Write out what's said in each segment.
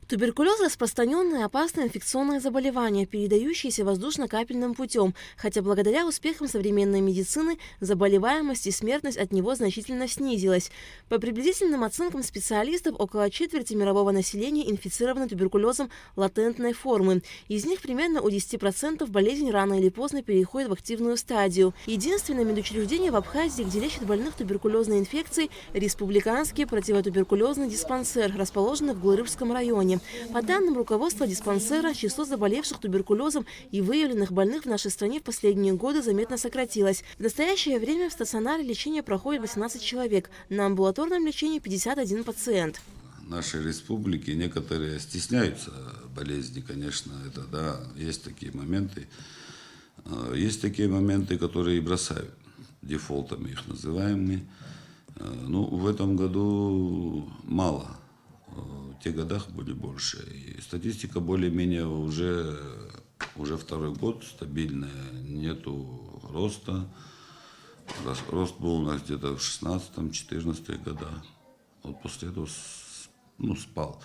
Туберкулез – распространенное и опасное инфекционное заболевание, передающееся воздушно-капельным путем, хотя благодаря успехам современной медицины заболеваемость и смертность от него значительно снизилась. По приблизительным оценкам специалистов, около четверти мирового населения инфицированы туберкулезом латентной формы. Из них примерно у 10% болезнь рано или поздно переходит в активную стадию. Единственное медучреждение в Абхазии, где лечат больных туберкулезной инфекцией – республиканский противотуберкулезный диспансер, расположенный в Глырывском районе. По данным руководства диспансера, число заболевших туберкулезом и выявленных больных в нашей стране в последние годы заметно сократилось. В настоящее время в стационаре лечения проходит 18 человек, на амбулаторном лечении 51 пациент. В нашей республике некоторые стесняются болезни, конечно, это да, есть такие моменты. Есть такие моменты, которые бросают, дефолтами их называем мы. Ну, в этом году мало. В тех годах были больше. И статистика более-менее уже второй год стабильная. Нету роста. Рост был у нас где-то в 16-14 годах. Вот после этого спал.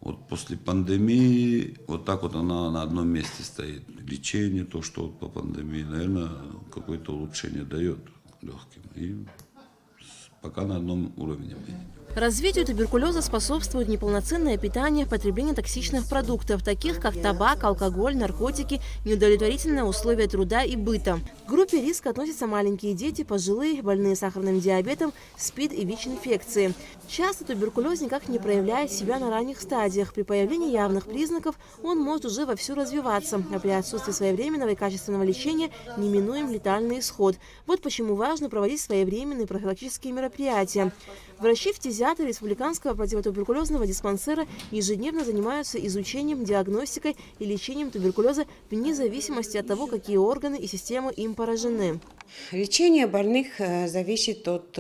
Вот после пандемии вот так вот она на одном месте стоит. Лечение, то, что вот по пандемии, наверное, какое-то улучшение дает легким. И пока на одном уровне. Развитию туберкулеза способствует неполноценное питание, потребление токсичных продуктов, таких как табак, алкоголь, наркотики, неудовлетворительные условия труда и быта. К группе риска относятся маленькие дети, пожилые, больные сахарным диабетом, СПИД и ВИЧ-инфекции. Часто туберкулез никак не проявляет себя на ранних стадиях. При появлении явных признаков он может уже вовсю развиваться, а при отсутствии своевременного и качественного лечения неминуем летальный исход. Вот почему важно проводить своевременные профилактические мероприятия. Врачи-фтизиатры республиканского противотуберкулезного диспансера ежедневно занимаются изучением, диагностикой и лечением туберкулеза вне зависимости от того, какие органы и системы им поражены. Лечение больных зависит от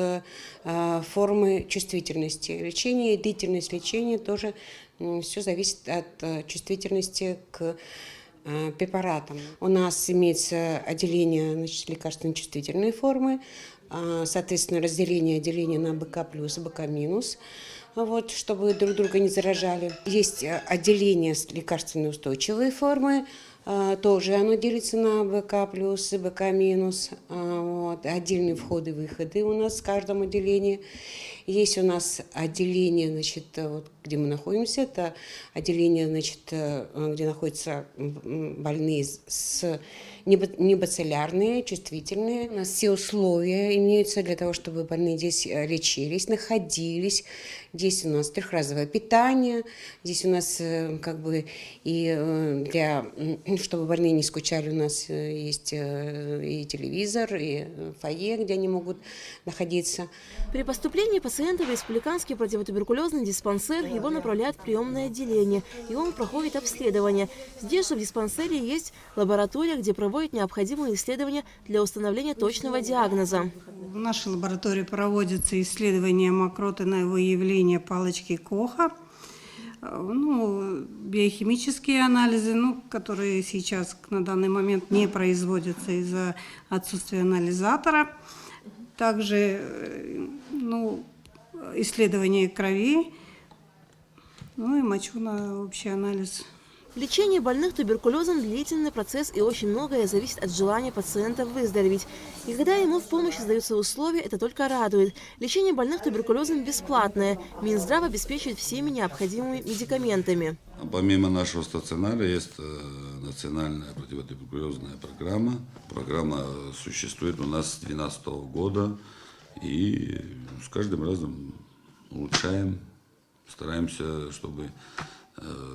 формы чувствительности. Лечение и длительность лечения тоже все зависит от чувствительности к препаратам. У нас имеется отделение лекарственно-чувствительной формы, соответственно, отделение на БК плюс и БК минус, вот, чтобы друг друга не заражали. Есть отделение с лекарственно устойчивой формы, тоже оно делится на БК плюс и БК минус. Вот, отдельные входы и выходы у нас в каждом отделении. Есть у нас отделение, значит, вот, где мы находимся, это отделение, значит, где находятся больные с небациллярные, чувствительные. У нас все условия имеются для того, чтобы больные здесь лечились, находились. Здесь у нас трехразовое питание, здесь у нас как бы и чтобы больные не скучали, у нас есть и телевизор, и фойе, где они могут находиться. При поступлении пациента в республиканский противотуберкулезный диспансер его направляют в приемное отделение, и он проходит обследование. Здесь же в диспансере есть лаборатория, где проводят необходимые исследования для установления точного диагноза. В нашей лаборатории проводятся исследования мокроты на выявление палочки Коха, биохимические анализы, которые сейчас на данный момент не производятся из-за отсутствия анализатора. Также исследование крови, и мочу на общий анализ. Лечение больных туберкулезом – длительный процесс, и очень многое зависит от желания пациента выздороветь. И когда ему в помощь создаются условия, это только радует. Лечение больных туберкулезом бесплатное. Минздрав обеспечивает всеми необходимыми медикаментами. Помимо нашего стационара есть национальная противотуберкулезная программа. Программа существует у нас с 2012 года. И с каждым разом улучшаем, стараемся, чтобы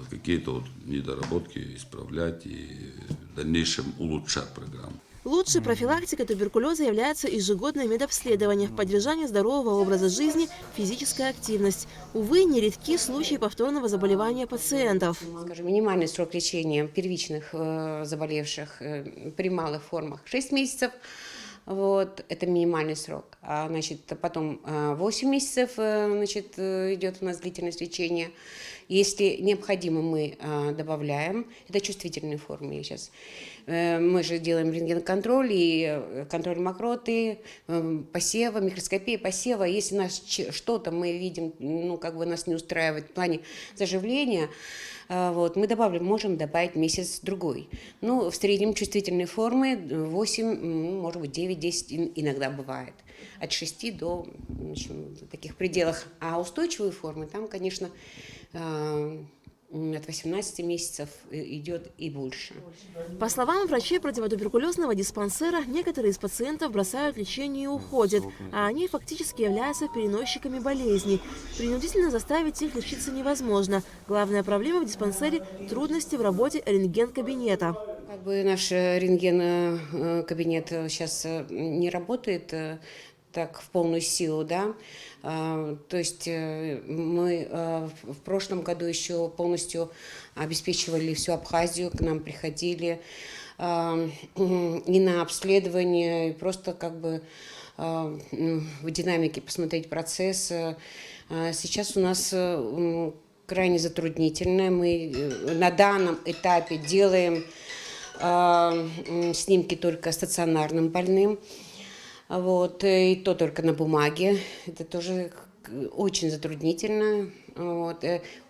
какие-то недоработки исправлять и в дальнейшем улучшать программу. Лучшей профилактикой туберкулеза является ежегодное медобследование, поддержание здорового образа жизни, физическая активность. Увы, нередки случаи повторного заболевания пациентов. Скажем, минимальный срок лечения первичных заболевших при малых формах 6 месяцев. Вот, это минимальный срок. Потом 8 месяцев идет у нас длительность лечения. Если необходимо, мы добавляем, это чувствительные формы я сейчас Мы же делаем рентгенконтроль и контроль мокроты, посева, микроскопия посева. Если нас что-то мы видим, ну, как бы нас не устраивает в плане заживления, вот, мы можем добавить месяц-другой. Ну, в среднем чувствительные формы 8, может быть, 9-10 иногда бывает. От 6 до, в общем, в таких пределах. А устойчивые формы, там, конечно, от 18 месяцев идет и больше. По словам врачей противотуберкулезного диспансера, некоторые из пациентов бросают лечение и уходят, а они фактически являются переносчиками болезни. Принудительно заставить их лечиться невозможно. Главная проблема в диспансере – трудности в работе рентген-кабинета. Как бы наш рентген-кабинет сейчас не работает так в полную силу, да. То есть мы в прошлом году еще полностью обеспечивали всю Абхазию, к нам приходили и на обследование, и просто как бы в динамике посмотреть процесс. Сейчас у нас крайне затруднительно. Мы на данном этапе делаем снимки только стационарным больным. Вот, и то только на бумаге. Это тоже очень затруднительно. Вот.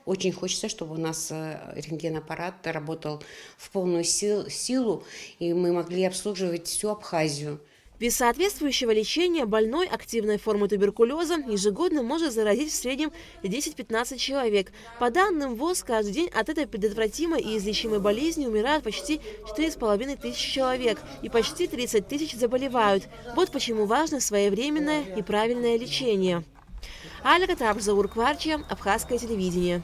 Очень хочется, чтобы у нас рентгенаппарат работал в полную силу, и мы могли обслуживать всю Абхазию. Без соответствующего лечения больной активной формы туберкулеза ежегодно может заразить в среднем 10-15 человек. По данным ВОЗ, каждый день от этой предотвратимой и излечимой болезни умирают почти 4500 человек и почти 30 тысяч заболевают. Вот почему важно своевременное и правильное лечение. Аля Катаб, Заур Кварчия, Абхазское телевидение.